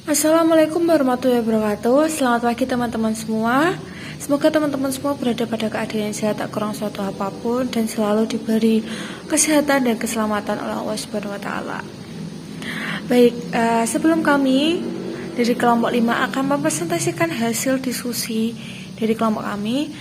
Assalamualaikum warahmatullahi wabarakatuh. Selamat pagi teman-teman semua. Semoga teman-teman semua berada pada keadaan yang sehat, tak kurang suatu apapun, dan selalu diberi kesehatan dan keselamatan oleh Allah Subhanahu wa taala. Baik, sebelum kami dari kelompok 5 akan mempresentasikan hasil diskusi dari kelompok kami,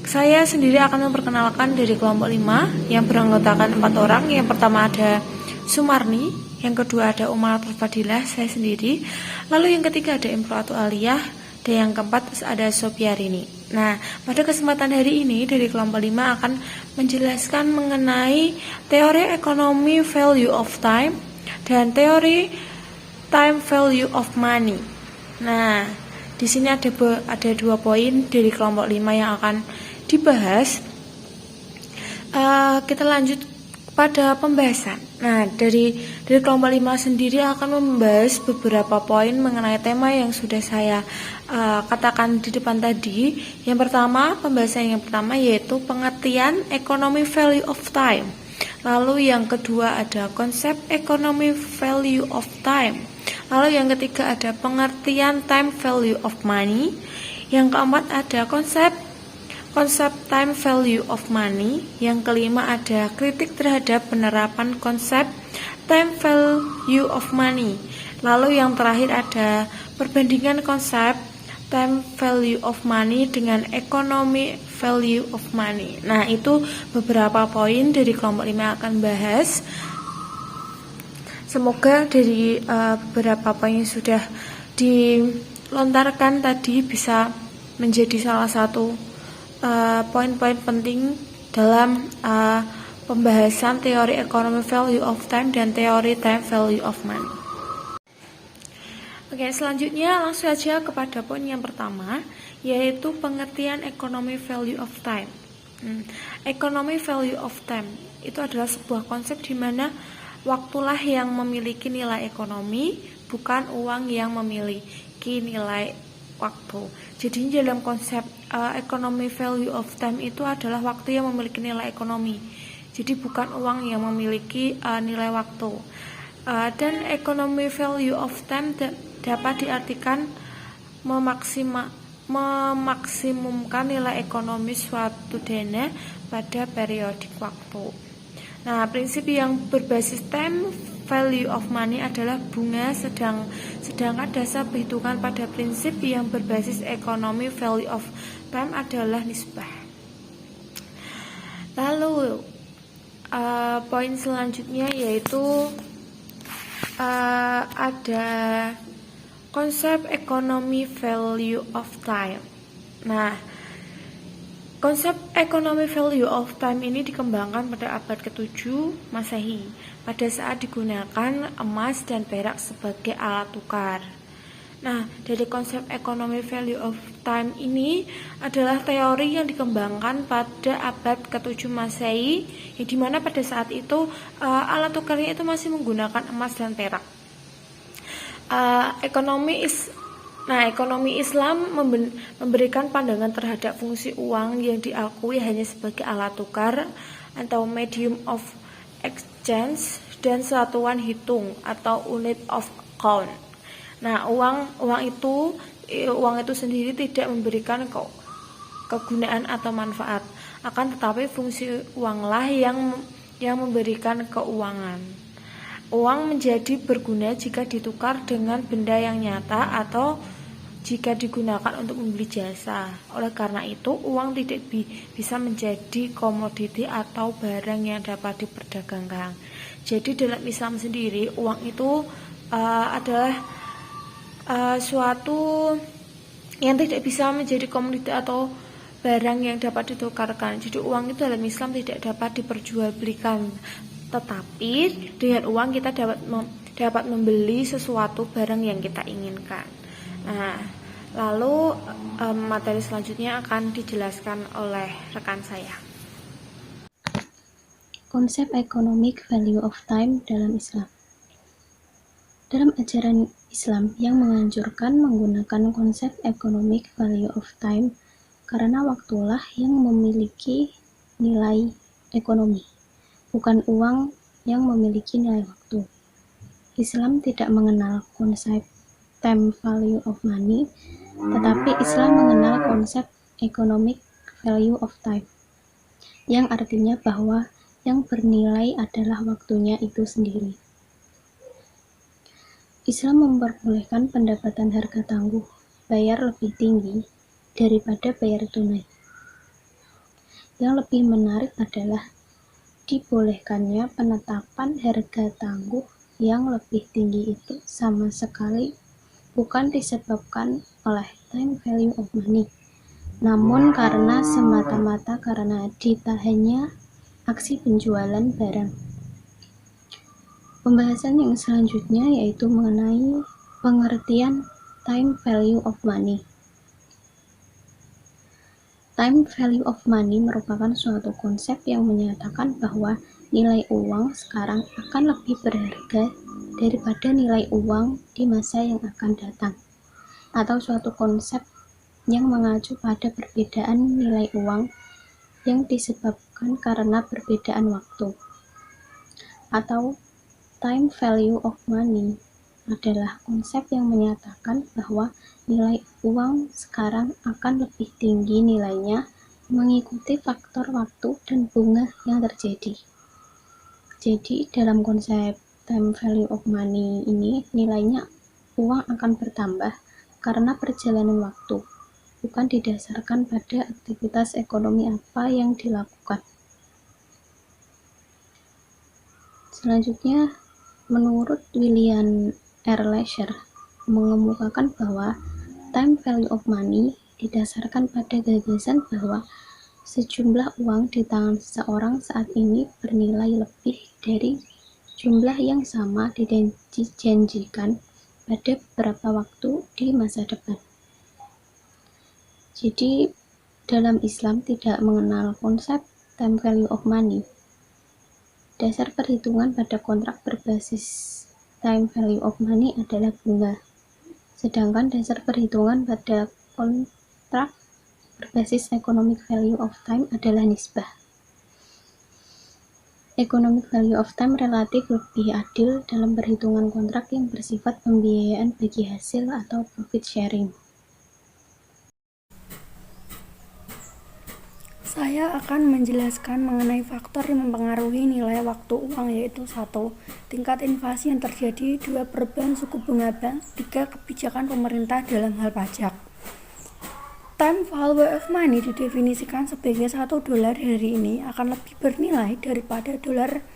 saya sendiri akan memperkenalkan dari kelompok 5 yang beranggotakan 4 orang. Yang pertama ada Sumarni, yang kedua ada Umar Fadilah, saya sendiri. Lalu yang ketiga ada Imro'atu Aliyah, dan yang keempat ada Sopiarini. Nah, pada kesempatan hari ini dari kelompok 5 akan menjelaskan mengenai teori ekonomi value of time dan teori time value of money. Nah, di sini ada 2 poin dari kelompok 5 yang akan dibahas. Kita lanjut pada pembahasan. Nah, dari kelompok 5 sendiri akan membahas beberapa poin mengenai tema yang sudah saya katakan di depan tadi. Yang pertama, pembahasan yang pertama yaitu pengertian ekonomi value of time. Lalu yang kedua ada konsep ekonomi value of time. Lalu yang ketiga ada pengertian time value of money. Yang keempat ada konsep time value of money. Yang kelima ada kritik terhadap penerapan konsep time value of money. Lalu yang terakhir ada perbandingan konsep time value of money dengan economy value of money. Nah, itu beberapa poin dari kelompok 5 akan bahas. Semoga dari beberapa poin yang sudah dilontarkan tadi bisa menjadi salah satu poin-poin penting dalam pembahasan teori ekonomi value of time dan teori time value of money. Oke, selanjutnya langsung saja kepada poin yang pertama, yaitu pengertian ekonomi value of time. Ekonomi value of time itu adalah sebuah konsep di mana waktulah yang memiliki nilai ekonomi, bukan uang yang memiliki nilai waktu. Jadi dalam konsep ekonomi value of time itu adalah waktu yang memiliki nilai ekonomi. Jadi bukan uang yang memiliki nilai waktu. Dan ekonomi value of time dapat diartikan memaksimumkan nilai ekonomi suatu dana pada periodik waktu. Nah, prinsip yang berbasis time value of money adalah bunga, sedangkan dasar perhitungan pada prinsip yang berbasis ekonomi value of time adalah nisbah. Lalu poin selanjutnya yaitu ada konsep ekonomi value of time. Nah, konsep ekonomi value of time ini dikembangkan pada abad ke-7 Masehi pada saat digunakan emas dan perak sebagai alat tukar. Nah, dari konsep ekonomi value of time ini adalah teori yang dikembangkan pada abad ke-7 Masehi, yang dimana pada saat itu alat tukarnya itu masih menggunakan emas dan perak. Ekonomi Islam memberikan pandangan terhadap fungsi uang yang diakui hanya sebagai alat tukar atau medium of exchange dan satuan hitung atau unit of account. Nah, uang itu sendiri tidak memberikan kegunaan atau manfaat, akan tetapi fungsi uanglah yang memberikan keuangan. Uang menjadi berguna jika ditukar dengan benda yang nyata atau jika digunakan untuk membeli jasa. Oleh karena itu, uang tidak bisa menjadi komoditi atau barang yang dapat diperdagangkan. Jadi dalam Islam sendiri, uang itu adalah suatu yang tidak bisa menjadi komoditi atau barang yang dapat ditukarkan. Jadi uang itu dalam Islam tidak dapat diperjualbelikan. Tetapi dengan uang kita dapat membeli sesuatu barang yang kita inginkan. Nah, lalu materi selanjutnya akan dijelaskan oleh rekan saya. Konsep economic value of time dalam Islam. Dalam ajaran Islam yang menganjurkan menggunakan konsep economic value of time karena waktulah yang memiliki nilai ekonomi, bukan uang yang memiliki nilai waktu. Islam tidak mengenal konsep time value of money, tetapi Islam mengenal konsep economic value of time, yang artinya bahwa yang bernilai adalah waktunya itu sendiri. Islam memperbolehkan pendapatan harga tangguh bayar lebih tinggi daripada bayar tunai. Yang lebih menarik adalah dibolehkannya penetapan harga tangguh yang lebih tinggi itu sama sekali bukan disebabkan oleh time value of money, namun karena semata-mata karena ditahannya aksi penjualan barang. Pembahasan yang selanjutnya yaitu mengenai pengertian time value of money. Time value of money merupakan suatu konsep yang menyatakan bahwa nilai uang sekarang akan lebih berharga daripada nilai uang di masa yang akan datang, atau suatu konsep yang mengacu pada perbedaan nilai uang yang disebabkan karena perbedaan waktu, atau time value of money adalah konsep yang menyatakan bahwa nilai uang sekarang akan lebih tinggi nilainya mengikuti faktor waktu dan bunga yang terjadi. Jadi dalam konsep time value of money ini nilainya uang akan bertambah karena perjalanan waktu, bukan didasarkan pada aktivitas ekonomi apa yang dilakukan. Selanjutnya, menurut William R. Lasher mengemukakan bahwa time value of money didasarkan pada gagasan bahwa sejumlah uang di tangan seseorang saat ini bernilai lebih dari jumlah yang sama dijanjikan pada beberapa waktu di masa depan. Jadi, dalam Islam tidak mengenal konsep time value of money. Dasar perhitungan pada kontrak berbasis time value of money adalah bunga, sedangkan dasar perhitungan pada kontrak berbasis economic value of time adalah nisbah. Economic value of time relatif lebih adil dalam perhitungan kontrak yang bersifat pembiayaan bagi hasil atau profit sharing. Saya akan menjelaskan mengenai faktor yang mempengaruhi nilai waktu uang, yaitu 1. Tingkat inflasi yang terjadi, 2. Perubahan suku bunga bank, 3. Kebijakan pemerintah dalam hal pajak. Time value of money didefinisikan sebagai $1 hari ini akan lebih bernilai daripada dolar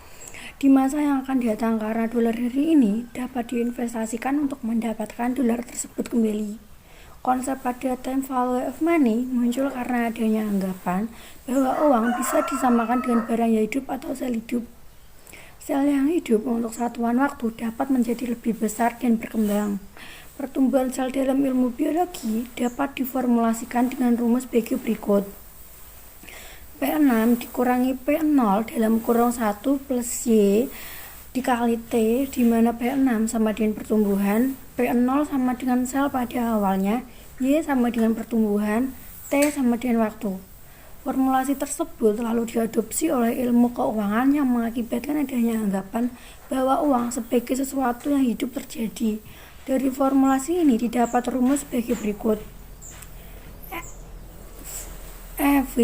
di masa yang akan datang, karena dolar hari ini dapat diinvestasikan untuk mendapatkan dolar tersebut kembali. Konsep pada time value of money muncul karena adanya anggapan bahwa uang bisa disamakan dengan barang yang hidup atau sel hidup. Sel yang hidup untuk satuan waktu dapat menjadi lebih besar dan berkembang. Pertumbuhan sel dalam ilmu biologi dapat diformulasikan dengan rumus bagi berikut. P6 dikurangi P0 dalam kurung 1 plus Y dikali T, di mana P6 sama dengan pertumbuhan, P0 sama dengan sel pada awalnya, Y sama dengan pertumbuhan, T sama dengan waktu. Formulasi tersebut lalu diadopsi oleh ilmu keuangan yang mengakibatkan adanya anggapan bahwa uang sebagai sesuatu yang hidup terjadi. Dari formulasi ini didapat rumus sebagai berikut. EV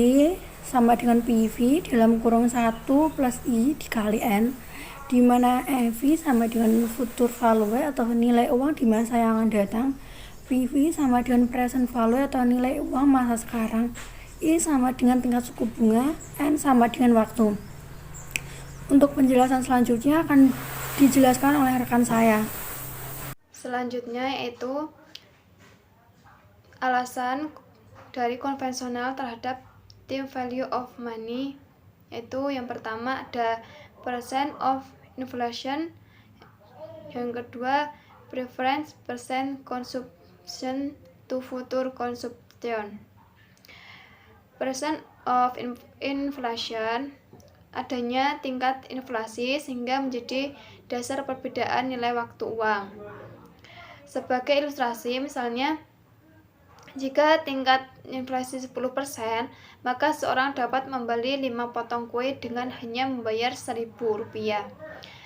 sama dengan PV dalam kurung 1 plus I dikali N, di mana EV sama dengan future value atau nilai uang di masa yang akan datang, PV sama dengan present value atau nilai uang masa sekarang, I sama dengan tingkat suku bunga, N sama dengan waktu. Untuk penjelasan selanjutnya akan dijelaskan oleh rekan saya. Selanjutnya yaitu alasan dari konvensional terhadap time value of money, yaitu yang pertama ada percent of inflation, yang kedua preference percent consumption to future consumption. Percent of inflation, adanya tingkat inflasi sehingga menjadi dasar perbedaan nilai waktu uang. Sebagai ilustrasi, misalnya jika tingkat inflasi 10%, maka seorang dapat membeli 5 potong kue dengan hanya membayar Rp1.000.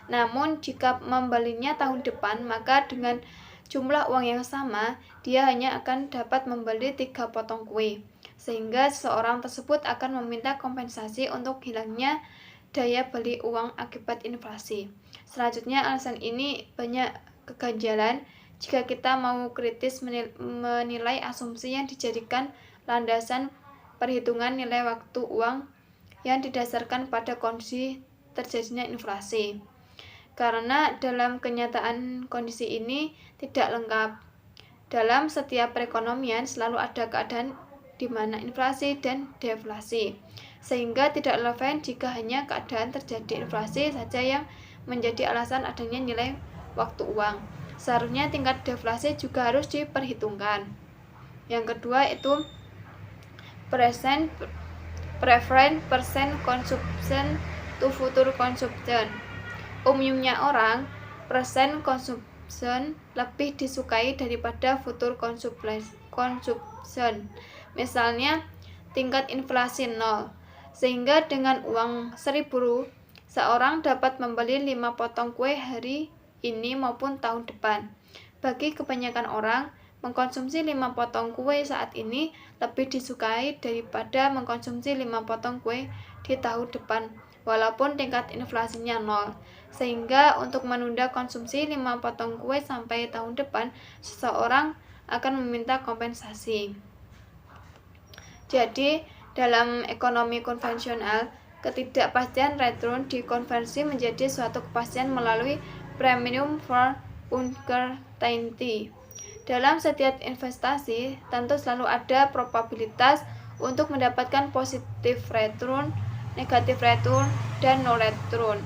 Namun jika membelinya tahun depan, maka dengan jumlah uang yang sama, dia hanya akan dapat membeli 3 potong kue, sehingga seseorang tersebut akan meminta kompensasi untuk hilangnya daya beli uang akibat inflasi. Selanjutnya, alasan ini banyak keganjalan jika kita mau kritis menilai asumsi yang dijadikan landasan perhitungan nilai waktu uang yang didasarkan pada kondisi terjadinya inflasi. Karena dalam kenyataan kondisi ini tidak lengkap. Dalam setiap perekonomian selalu ada keadaan di mana inflasi dan deflasi, sehingga tidak relevan jika hanya keadaan terjadi inflasi saja yang menjadi alasan adanya nilai waktu uang. Seharusnya tingkat deflasi juga harus diperhitungkan. Yang kedua itu preference percent consumption to future consumption. Umumnya orang, persen consumption lebih disukai daripada future consumption. Misalnya, tingkat inflasi 0, sehingga dengan uang 1.000, seorang dapat membeli 5 potong kue hari ini maupun tahun depan. Bagi kebanyakan orang, mengkonsumsi 5 potong kue saat ini lebih disukai daripada mengkonsumsi 5 potong kue di tahun depan, walaupun tingkat inflasinya 0. Sehingga untuk menunda konsumsi 5 potong kue sampai tahun depan, seseorang akan meminta kompensasi. Jadi, dalam ekonomi konvensional, ketidakpastian return dikonversi menjadi suatu kepastian melalui premium for uncertainty. Dalam setiap investasi, tentu selalu ada probabilitas untuk mendapatkan positive return, negative return, dan no return.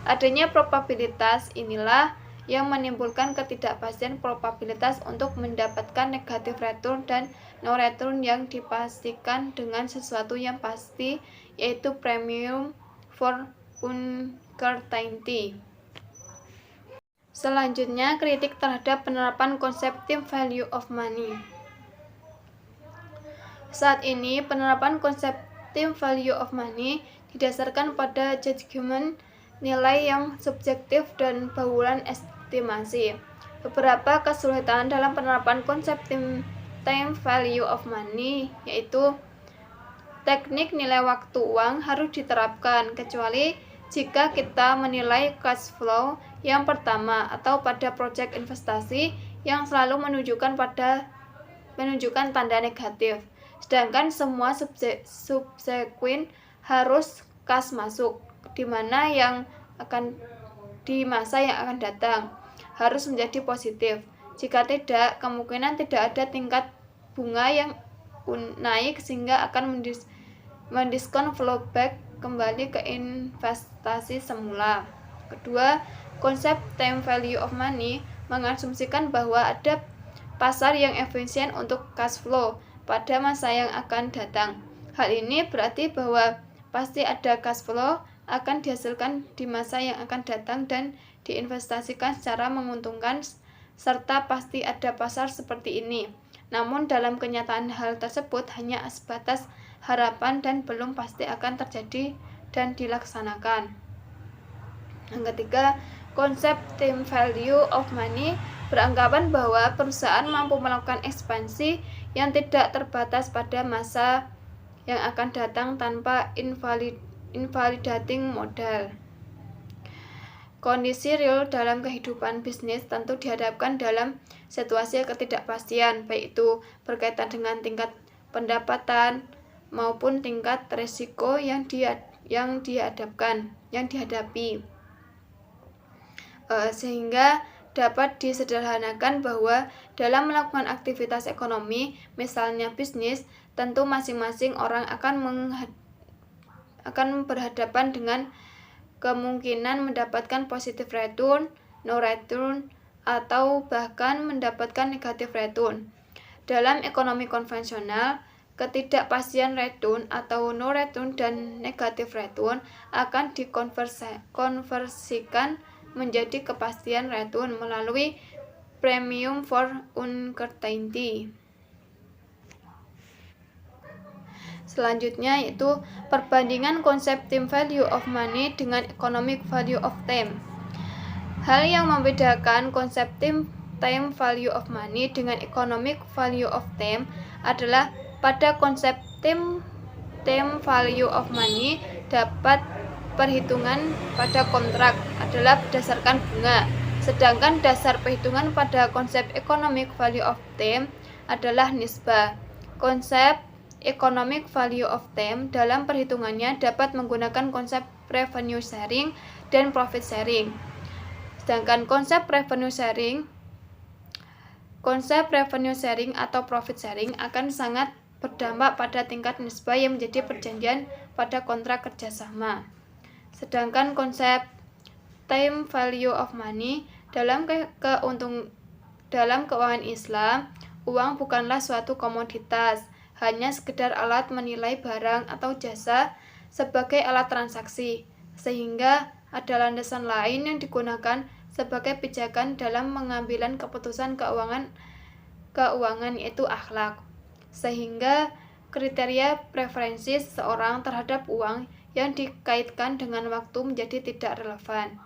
Adanya probabilitas inilah yang menimbulkan ketidakpastian probabilitas untuk mendapatkan negative return dan no return yang dipastikan dengan sesuatu yang pasti, yaitu premium for uncertainty. Selanjutnya, kritik terhadap penerapan konsep time value of money. Saat ini, penerapan konsep time value of money didasarkan pada judgement nilai yang subjektif dan bauran estimasi. Beberapa kesulitan dalam penerapan konsep time value of money yaitu teknik nilai waktu uang harus diterapkan, kecuali jika kita menilai cash flow yang pertama atau pada proyek investasi yang selalu menunjukkan tanda negatif, sedangkan semua subsequent harus cash masuk, di masa yang akan datang harus menjadi positif. Jika tidak, kemungkinan tidak ada tingkat bunga yang naik sehingga akan mendiskon flow back kembali ke investasi semula. Kedua, konsep time value of money mengasumsikan bahwa ada pasar yang efisien untuk cash flow pada masa yang akan datang. Hal ini berarti bahwa pasti ada cash flow akan dihasilkan di masa yang akan datang dan diinvestasikan secara menguntungkan, serta pasti ada pasar seperti ini. Namun dalam kenyataan hal tersebut hanya sebatas harapan dan belum pasti akan terjadi dan dilaksanakan. Yang ketiga, konsep time value of money beranggapan bahwa perusahaan mampu melakukan ekspansi yang tidak terbatas pada masa yang akan datang tanpa invalidating modal. Kondisi real dalam kehidupan bisnis tentu dihadapkan dalam situasi ketidakpastian, baik itu berkaitan dengan tingkat pendapatan maupun tingkat risiko yang dihadapi. Sehingga dapat disederhanakan bahwa dalam melakukan aktivitas ekonomi, misalnya bisnis, tentu masing-masing orang akan berhadapan dengan kemungkinan mendapatkan positive return, no return, atau bahkan mendapatkan negative return. Dalam ekonomi konvensional, ketidakpastian return atau no return dan negative return akan dikonversikan menjadi kepastian return melalui premium for uncertainty. Selanjutnya yaitu perbandingan konsep time value of money dengan economic value of time. Hal yang membedakan konsep time value of money dengan economic value of time adalah pada konsep time value of money dapat perhitungan pada kontrak adalah berdasarkan bunga, sedangkan dasar perhitungan pada konsep economic value of time adalah nisbah. Konsep economic value of time dalam perhitungannya dapat menggunakan konsep revenue sharing dan profit sharing. Sedangkan konsep revenue sharing atau profit sharing akan sangat berdampak pada tingkat nisbah yang menjadi perjanjian pada kontrak kerjasama. Sedangkan konsep time value of money dalam keuangan Islam, uang bukanlah suatu komoditas, hanya sekedar alat menilai barang atau jasa sebagai alat transaksi, sehingga ada landasan lain yang digunakan sebagai pijakan dalam pengambilan keputusan keuangan yaitu akhlak, sehingga kriteria preferensi seseorang terhadap uang yang dikaitkan dengan waktu menjadi tidak relevan.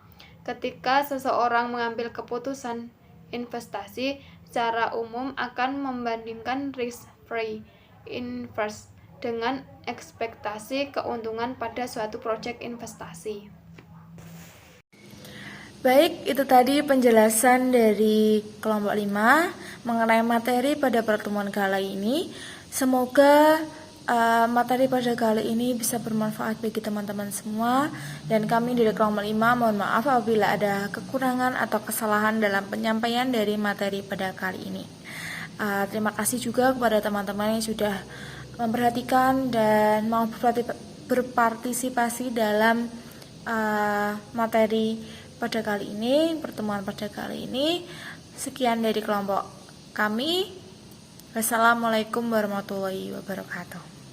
Ketika seseorang mengambil keputusan investasi, secara umum akan membandingkan risk-free interest dengan ekspektasi keuntungan pada suatu proyek investasi. Baik, itu tadi penjelasan dari kelompok 5 mengenai materi pada pertemuan kali ini. Semoga materi pada kali ini bisa bermanfaat bagi teman-teman semua, dan kami dari kelompok 5 mohon maaf apabila ada kekurangan atau kesalahan dalam penyampaian dari materi pada kali ini. Terima kasih juga kepada teman-teman yang sudah memperhatikan dan mau berpartisipasi dalam materi pada kali ini, pertemuan pada kali ini. Sekian dari kelompok kami. Wassalamualaikum warahmatullahi wabarakatuh.